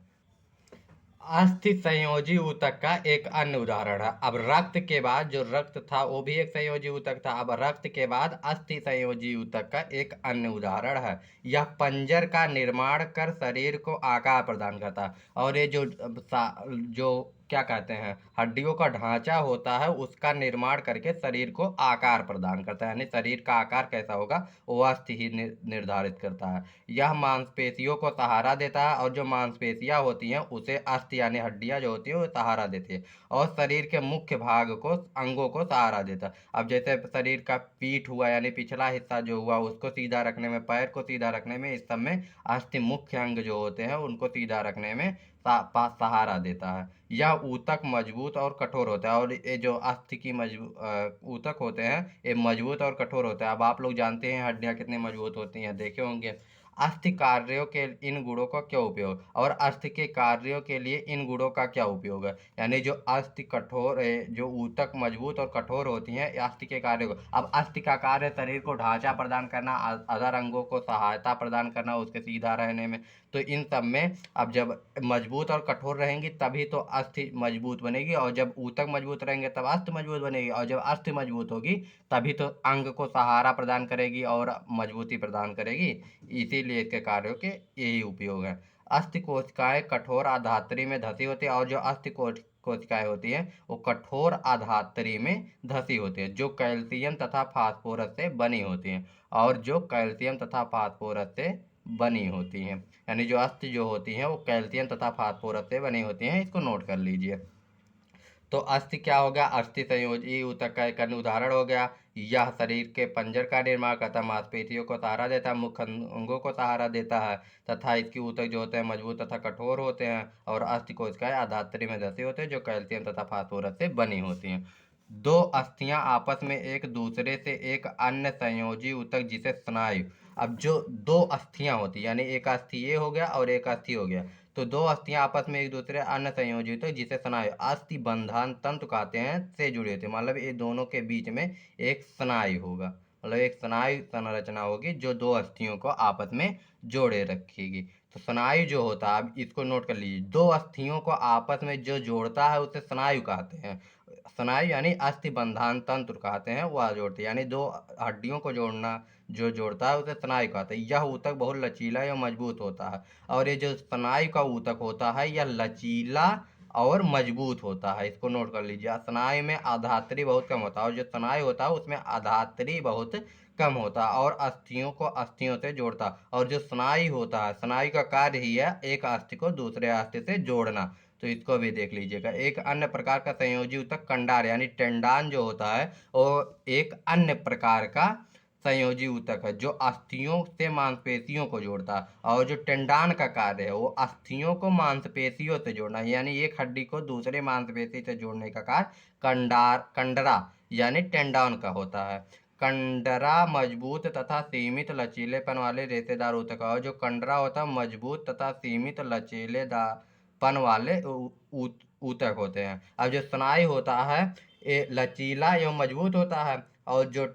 अस्थि संयोजी ऊतक का एक अन्य उदाहरण है। अब रक्त के बाद जो रक्त था वो भी एक संयोजी ऊतक था। अब रक्त के बाद अस्थि संयोजी ऊतक का एक अन्य उदाहरण है। यह पंजर का निर्माण कर शरीर को आकार प्रदान करता है। और ये जो क्या कहते हैं, हड्डियों का ढांचा होता है उसका निर्माण करके शरीर को आकार प्रदान करता है। यानी शरीर का आकार कैसा होगा वो अस्थि ही निर्धारित करता है। यह मांसपेशियों को सहारा देता है, और जो मांसपेशियां होती हैं उसे अस्थि यानी हड्डियां जो होती है वो सहारा देती है। और शरीर के मुख्य भाग को, अंगों को सहारा देता है। अब जैसे शरीर का पीठ हुआ यानी पिछला हिस्सा जो हुआ उसको सीधा रखने में, पैर को सीधा रखने में, इस सब में अस्थि मुख्य अंग जो होते हैं उनको सीधा रखने में सहारा देता है। यह ऊतक मजबूत और कठोर होता है। और ये जो अस्थि की ऊतक होते हैं ये मजबूत और कठोर होता है। अब आप लोग जानते हैं हड्डियां कितनी मजबूत होती हैं, देखे होंगे। अस्थि कार्यों के इन गुणों का क्या उपयोग, और अस्थि के कार्यों के लिए इन गुणों का क्या उपयोग है। यानी जो अस्थि कठोर है, जो ऊतक मजबूत और कठोर होती हैं, अस्थि के कार्य को, अब अस्थि का कार्य शरीर को ढांचा प्रदान करना, अदर अंगों को सहायता प्रदान करना उसके सीधा रहने में। तो इन सब में अब जब मजबूत और कठोर रहेंगी तभी तो अस्थि मजबूत बनेगी, और जब ऊतक मजबूत रहेंगे तब अस्थि मजबूत बनेगी, और जब अस्थि मजबूत होगी तभी तो अंग को सहारा प्रदान करेगी और मजबूती प्रदान करेगी। इसीलिए इसके कार्यों के यही उपयोग है। अस्थि कोशिकाएं कठोर आधात्री में धसी होती है, और जो अस्थि कोशिकाएं होती हैं वो कठोर आधात्री में धसी होती है, जो कैल्शियम तथा फास्फोरस से बनी होती हैं। और जो कैल्शियम तथा फास्फोरस से बनी होती हैं, यानी जो अस्थि जो होती हैं वो कैल्शियम तथा फास्फोरस से बनी होती हैं। इसको नोट कर लीजिए। तो अस्थि क्या हो गया, अस्थि संयोजी ऊतक का एक अन्य उदाहरण हो गया। यह शरीर के पंजर का निर्माण करता है, मांसपेशियों को सहारा देता है, मुख्य अंगों को सहारा देता है, तथा इसकी ऊतक जो होते हैं मजबूत तथा कठोर होते हैं। और अस्थि कोशिकाएं आधात्री में धसी होते हैं, जो कैल्शियम तथा फास्फोरस से बनी होती हैं। दो अस्थियां आपस में एक दूसरे से एक अन्य संयोजी ऊतक जिसे स्नायु। अब जो दो अस्थियां होती यानी एक अस्थि ये हो गया और एक अस्थि हो गया, तो दो अस्थियां आपस में एक दूसरे अन्य संयोजी ऊतक जिसे स्नायु अस्थि बंधन तंतु कहते हैं से जुड़े होते हैं। मतलब ये दोनों के बीच में एक स्नायु होगा, मतलब एक स्नायु संरचना होगी जो दो अस्थियों को आपस में जोड़े रखेगी। तो स्नायु जो होता है, अब इसको नोट कर लीजिए, दो अस्थियों को आपस में जो जोड़ता है उसे स्नायु कहते हैं। स्नायु यानी अस्थि बंधन तंत्र कहते हैं, वह जोड़ते यानी दो हड्डियों को जोड़ना जो जोड़ता है उसे स्नायु कहते हैं। यह ऊतक बहुत लचीला या मजबूत होता है, और ये जो स्नायु का ऊतक होता है यह लचीला और मजबूत होता है। इसको नोट कर लीजिए, स्नायु में आधात्री बहुत कम होता है, और जो स्नायु होता है उसमें आधात्री बहुत कम होता है और अस्थियों को अस्थियों से जोड़ता। और जो स्नायु होता है, स्नायु का कार्य ही है एक अस्थि को दूसरे अस्थि से जोड़ना। तो इसको भी देख लीजिएगा। एक अन्य प्रकार का संयोजी ऊतक कंडार यानी टेंडान जो होता है, वो एक अन्य प्रकार का संयोजी ऊतक है जो अस्थियों से मांसपेशियों को जोड़ता है। और जो टेंडान का कार्य है वो अस्थियों को मांसपेशियों से जोड़ना है, यानी एक हड्डी को दूसरे मांसपेशी से जोड़ने का कार्य कंडरा यानी टेंडान का होता है। कंडरा मजबूत तथा सीमित लचीलेपन वाले रेशेदार ऊतक, और जो कंडरा होता है मजबूत तथा सीमित लचीलेपन वाले ऊतक होते हैं। अब जो स्नायु होता है ये लचीला एवं मजबूत होता है, और जो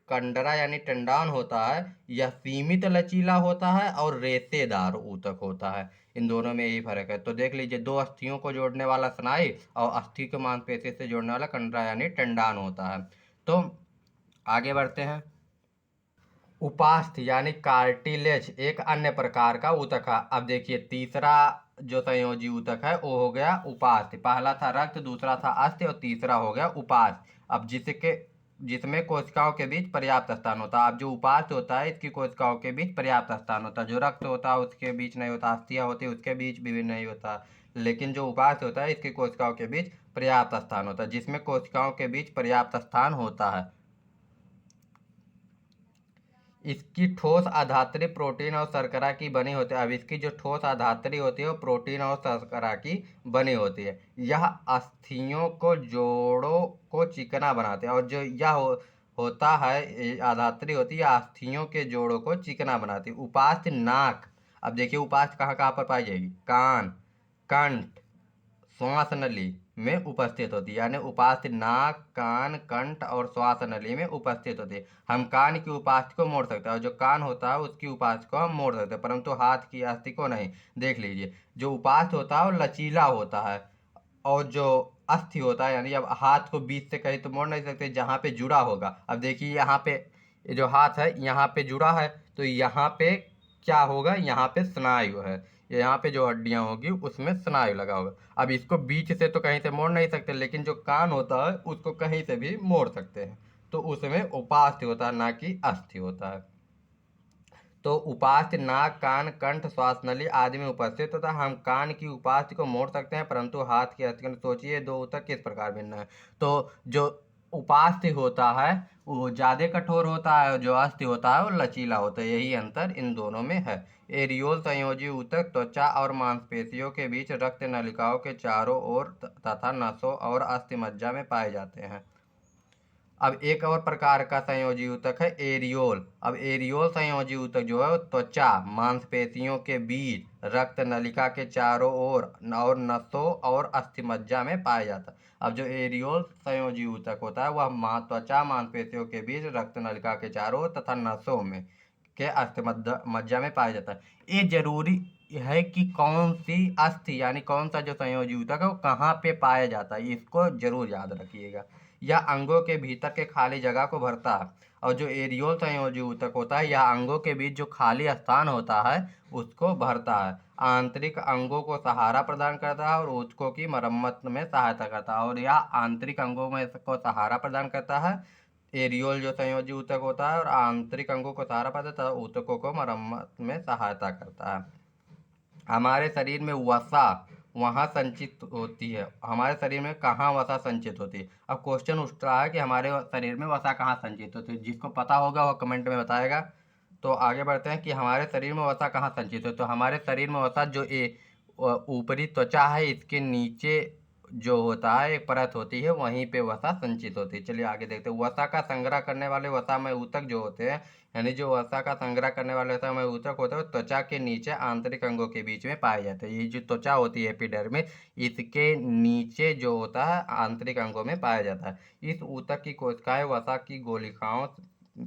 कंडरा यानी टेंडान होता है यह सीमित लचीला होता है और रेशेदार ऊतक होता है। इन दोनों में यही फर्क है। तो देख लीजिए, दो अस्थियों को जोड़ने वाला स्नायु और अस्थि को मांसपेशी से जोड़ने वाला कंडरा यानी टेंडान होता है। तो आगे बढ़ते हैं। उपास्थि यानी कार्टिलेज एक अन्य प्रकार का ऊतक है। अब देखिए, तीसरा जो संयोजी ऊतक है वो हो गया उपास्थि। पहला था रक्त, दूसरा था अस्थि और तीसरा हो गया उपास्थि। अब जिसमें कोशिकाओं के बीच पर्याप्त स्थान होता है। अब जो उपास्थि होता है इसकी कोशिकाओं के बीच पर्याप्त स्थान होता है। जो रक्त होता है उसके बीच नहीं होता, अस्थियां होती है उसके बीच भी नहीं होता, लेकिन जो उपास्थि होता है इसकी कोशिकाओं के बीच पर्याप्त स्थान होता है, जिसमें कोशिकाओं के बीच पर्याप्त स्थान होता है। इसकी ठोस अधात्री प्रोटीन और शर्करा की बनी होती है। अब इसकी जो ठोस अधात्री होती है वो प्रोटीन और शर्करा की बनी होती है। यह अस्थियों को जोड़ों को चिकना बनाते हैं, और जो होता है अधात्री होती है अस्थियों के जोड़ों को चिकना बनाती है। उपास्थि नाक, अब देखिए उपास्थि कहाँ कहाँ पर पाई जाएगी, कान, कंठ, श्वास नली में उपस्थित होती है। यानी उपास्थि नाक, कान, कंठ और श्वास नली में उपस्थित होती है। हम कान की उपास्थि को मोड़ सकते हैं, और जो कान होता है उसकी उपास्थि को हम मोड़ सकते हैं, परंतु हाथ की अस्थि को नहीं। देख लीजिए, जो उपास्थि होता है वो लचीला होता है, और जो अस्थि होता है यानी अब हाथ को बीच से कहीं तो मोड़ नहीं सकते, जहाँ पे जुड़ा होगा। अब देखिए यहाँ पे जो हाथ है यहाँ पे जुड़ा है, तो यहाँ पे क्या होगा, यहाँ पे स्नायु है, यहाँ पे जो हड्डियां होगी उसमें स्नायु लगा होगा। अब इसको बीच से तो कहीं से मोड़ नहीं सकते, लेकिन जो कान होता है उसको कहीं से भी मोड़ सकते हैं, तो उसमें उपास्थि होता है ना कि अस्थि होता है। तो उपास्थि नाक, कान, कंठ, श्वास नली आदि में उपस्थित होता है। हम कान की उपास्थि को मोड़ सकते हैं, परंतु हाथ की अस्थि को। सोचिए दो ऊतक किस प्रकार भिन्न है। तो जो उपास्थि होता है वो ज्यादा कठोर होता है, और जो अस्थि होता है वो लचीला होता है। यही अंतर इन दोनों में है। एरियोल संयोजी ऊतक त्वचा और मांसपेशियों के बीच रक्त नलिकाओं के चारों ओर तथा नसों और अस्थि मज्जा में पाए जाते हैं। अब एक और प्रकार का संयोजी ऊतक है एरियोल। अब एरियोल संयोजी ऊतक जो है वो त्वचा, मांसपेशियों के बीच, रक्त नलिका के चारों ओर और नसों और अस्थिमज्जा में पाया जाता है। अब जो एरियोल संयोजी ऊतक होता है वह त्वचा, मांसपेशियों के बीच, रक्त नलिका के चारों ओर तथा नसों में के अस्थिमज्जा में पाया जाता है। ये जरूरी है कि कौन सी अस्थि यानी कौन सा जो संयोजी ऊतक है वो कहाँ पे पाया जाता है, इसको जरूर याद रखिएगा। यह अंगों के भीतर के खाली जगह को भरता है, और जो एरियोल संयोजी ऊतक होता है यह अंगों के बीच जो खाली स्थान होता है उसको भरता है। आंतरिक अंगों को सहारा प्रदान करता है और ऊतकों की मरम्मत में सहायता करता है, और यह आंतरिक अंगों में को सहारा प्रदान करता है। एरियोल जो संयोजी ऊतक होता है और आंतरिक अंगों को सहारा प्रदान करता है, ऊतकों को मरम्मत में सहायता करता है। हमारे शरीर में वसा वहाँ संचित होती है। हमारे शरीर में कहाँ वसा संचित होती है। अब क्वेश्चन उठ रहा है कि हमारे शरीर में वसा कहाँ संचित होती है, जिसको पता होगा वह कमेंट में बताएगा। तो आगे बढ़ते हैं कि हमारे शरीर में वसा कहाँ संचित है। तो हमारे शरीर में वसा जो ऊपरी त्वचा है इसके नीचे जो होता है एक परत होती है, वहीं पे वसा संचित होती है। चलिए आगे देखते हैं। वसा का संग्रह करने वाले वसामय ऊतक जो होते हैं, यानी जो वसा का संग्रह करने वाले वसामय ऊतक होते हैं, वो त्वचा के नीचे आंतरिक अंगों के बीच में पाए जाते हैं। ये जो त्वचा होती है एपिडर्मिस, इसके नीचे जो होता है आंतरिक अंगों में पाया जाता है। इस ऊतक की कोशिकाएं वसा की गोलिकाओं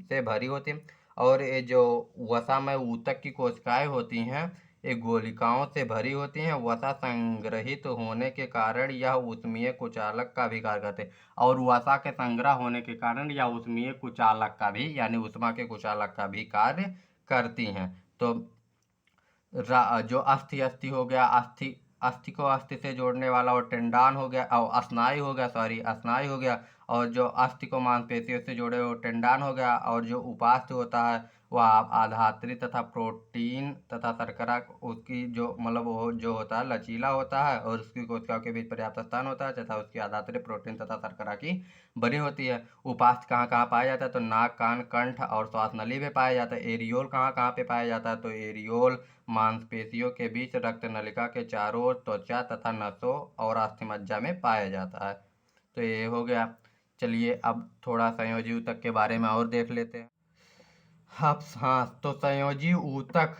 से भरी होती हैं, और ये जो वसामय ऊतक की कोशिकाएं होती हैं, ये गोलिकाओं से भरी होती हैं। वसा संग्रहित होने के कारण यह ऊष्मीय कुचालक का भी कार्य करते हैं, और वसा के संग्रह होने के कारण यह ऊष्मीय कुचालक का भी, यानी ऊष्मा के कुचालक का भी कार्य करती हैं। तो जो अस्थि हो गया, अस्थि को अस्थि से जोड़ने वाला, और टेंडान हो गया, और स्नायु हो गया, स्नायु हो गया, और जो अस्थि को मांसपेशियों से जोड़े वो टेंडान हो गया, और जो उपास्थि होता है वह आधात्री तथा प्रोटीन तथा शर्करा, उसकी जो मतलब वो जो होता है लचीला होता है, और उसकी कोशिकाओं के बीच पर्याप्त स्थान होता है, तथा उसकी आधात्री प्रोटीन तथा शर्करा की बनी होती है। उपास्थि कहाँ कहाँ पाया जाता है? तो नाक, कान, कंठ और श्वास नली में पाया जाता है। एरियोल कहाँ कहाँ पे पाया जाता है? तो एरियोल मांसपेशियों के बीच, रक्त नलिका के चारों ओर, त्वचा तथा नसों और अस्थिमज्जा में पाया जाता है। तो ये हो गया। चलिए अब थोड़ा संयोजी ऊतक के बारे में और देख लेते हैं। हाँ, तो संयोजी ऊतक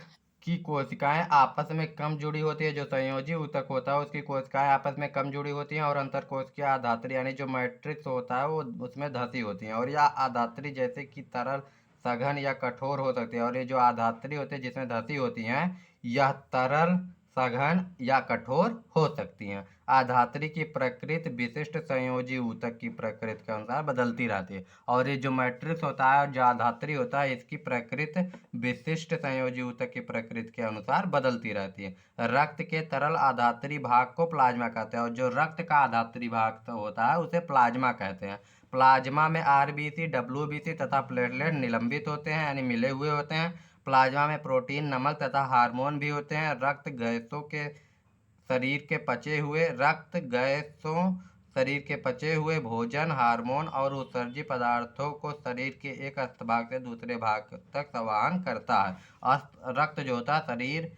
की कोशिकाएं आपस में कम जुड़ी होती है। जो संयोजी ऊतक होता है उसकी कोशिकाएं आपस में कम जुड़ी होती हैं, और अंतर कोशिकीय आधात्री यानी जो मैट्रिक्स होता है वो उसमें धसी होती हैं, और यह आधात्री जैसे कि तरल, सघन या कठोर हो सकती है। और ये जो आधात्री होते हैं जिसमें धसी होती हैं, यह तरल, सघन या कठोर हो सकती हैं। आधात्री की प्रकृति विशिष्ट संयोजी ऊतक की प्रकृति के अनुसार बदलती रहती है, और ये जो मैट्रिक्स होता है और जो आधात्री होता है, इसकी प्रकृति विशिष्ट संयोजी ऊतक की प्रकृति के अनुसार बदलती रहती है। रक्त के तरल आधात्री भाग को प्लाज्मा कहते हैं, और जो रक्त का आधात्री भाग होता है उसे प्लाज्मा कहते हैं। प्लाज्मा में आरबीसी, डब्ल्यूबीसी तथा प्लेटलेट निलंबित होते हैं, यानी मिले हुए होते हैं। प्लाज्मा में प्रोटीन, नमक तथा हार्मोन भी होते हैं। शरीर के पचे हुए भोजन, हार्मोन और उत्सर्जी पदार्थों को शरीर के एक भाग से दूसरे भाग तक संवहन करता है। रक्त जो होता है शरीर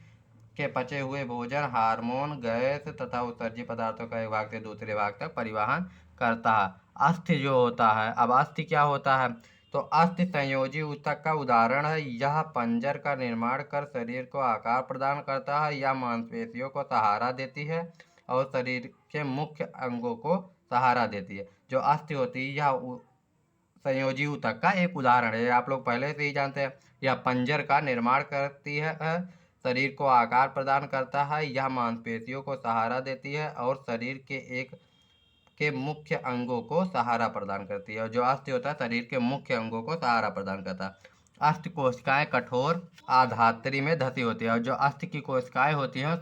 के पचे हुए भोजन, हार्मोन, गैस तथा उत्सर्जी पदार्थों का एक भाग से दूसरे भाग तक परिवहन करता है। अस्थि जो होता है, अब अस्थि क्या होता है? तो अस्थि संयोजी ऊतक का उदाहरण है। यह पंजर का निर्माण कर शरीर को आकार प्रदान करता है। यह मांसपेशियों को सहारा देती है और शरीर के मुख्य अंगों को सहारा देती है। जो अस्थि होती है यह संयोजी ऊतक का एक उदाहरण है, आप लोग पहले से ही जानते हैं। यह पंजर का निर्माण करती है, शरीर को आकार प्रदान करता है, यह मांसपेशियों को सहारा देती है और शरीर के मुख्य अंगों को सहारा प्रदान करती है। और जो अस्थि होता है शरीर के मुख्य अंगों को सहारा प्रदान करता है। अस्थि कोशिकाएं कठोर आधात्री में धसी होती है, और जो अस्थि की कोशिकाएं होती हैं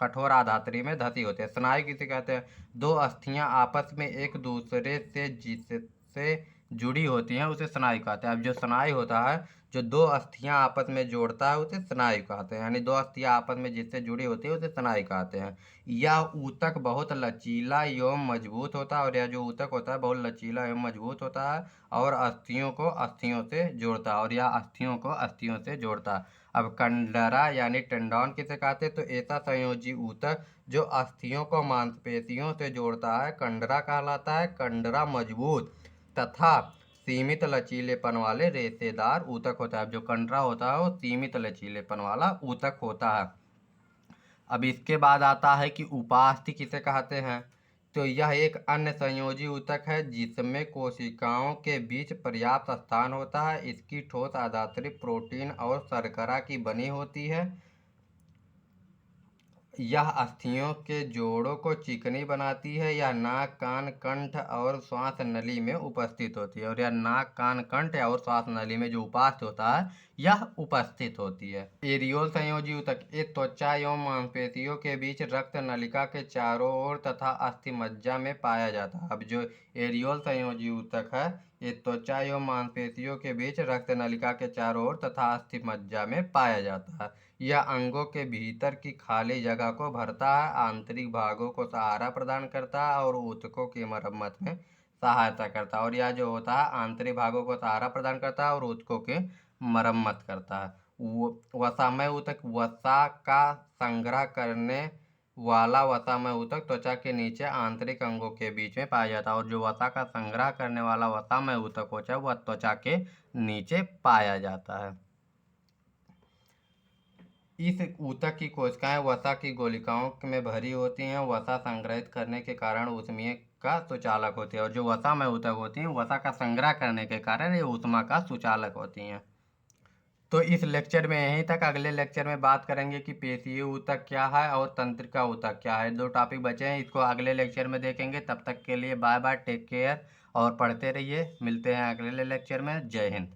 कठोर आधात्री में धसी होती है। स्नायु किसे कहते हैं? दो अस्थियां आपस में एक दूसरे से जिससे जुड़ी होती हैं उसे स्नायु कहते हैं। अब जो स्नायु होता है, जो दो अस्थियां आपस में जोड़ता है उसे स्नायु कहते हैं, यानी दो अस्थियां आपस में जिससे जुड़ी होती है उसे स्नायु कहते हैं। यह ऊतक बहुत लचीला एवं मजबूत होता है, और यह जो ऊतक होता है बहुत लचीला एवं मजबूत होता है, और अस्थियों को अस्थियों से जोड़ता है, और यह अस्थियों को अस्थियों से जोड़ता है। अब कंडरा यानी टेंडन किसे कहते हैं? तो ऐसा संयोजी ऊतक जो अस्थियों को मांसपेशियों से जोड़ता है कंडरा कहलाता है। कंडरा मजबूत तथा सीमित लचीलेपन वाले रेशेदार ऊतक होता है। जो कंडरा होता है वो सीमित लचीलेपन वाला ऊतक होता है। अब इसके बाद आता है कि उपास्थि किसे कहते हैं? तो यह एक अन्य संयोजी ऊतक है जिसमें कोशिकाओं के बीच पर्याप्त स्थान होता है। इसकी ठोस आधात्री प्रोटीन और शर्करा की बनी होती है। यह अस्थियों के जोड़ों को चिकनी बनाती है। यह नाक, कान, कंठ और श्वास नली में उपस्थित होती है, और यह नाक, कान, कंठ और श्वास नली में जो उपास्थि होता है यह उपस्थित होती है। एरियोल संयोजी ऊतक ये त्वचा एवं मांसपेशियों के बीच रक्त नलिका के चारों ओर तथा अस्थिमज्जा में पाया जाता है। अब जो एरियोल संयोजी ऊतक है ये त्वचा एवं मांसपेशियों के बीच रक्त नलिका के चारों ओर तथा अस्थिमज्जा में पाया जाता है। यह अंगों के भीतर की खाली जगह को भरता है, आंतरिक भागों को सहारा प्रदान करता है और ऊतकों की मरम्मत में सहायता करता है। और यह जो होता है आंतरिक भागों को सहारा प्रदान करता है और ऊतकों की मरम्मत करता है। वसामय ऊतक वसा का संग्रह करने वाला वसामय ऊतक त्वचा के नीचे आंतरिक अंगों के बीच में पाया जाता है, और जो वसा का संग्रह करने वाला वसामय ऊतक होता है वह त्वचा के नीचे पाया जाता है। इस ऊतक की कोशिकाएं वसा की गोलिकाओं में भरी होती हैं। वसा संग्रहित करने के कारण ऊष्मीय का सुचालक होती है, और जो वसामय ऊतक होती हैं वसा का संग्रह करने के कारण ये ऊष्मा का सुचालक होती हैं। तो इस लेक्चर में यहीं तक। अगले लेक्चर में बात करेंगे कि पेशीय ऊतक क्या है और तंत्रिका ऊतक क्या है। 2 टॉपिक बचे हैं, इसको अगले लेक्चर में देखेंगे। तब तक के लिए बाय बाय, टेक केयर और पढ़ते रहिए। मिलते हैं अगले लेक्चर में। जय हिंद।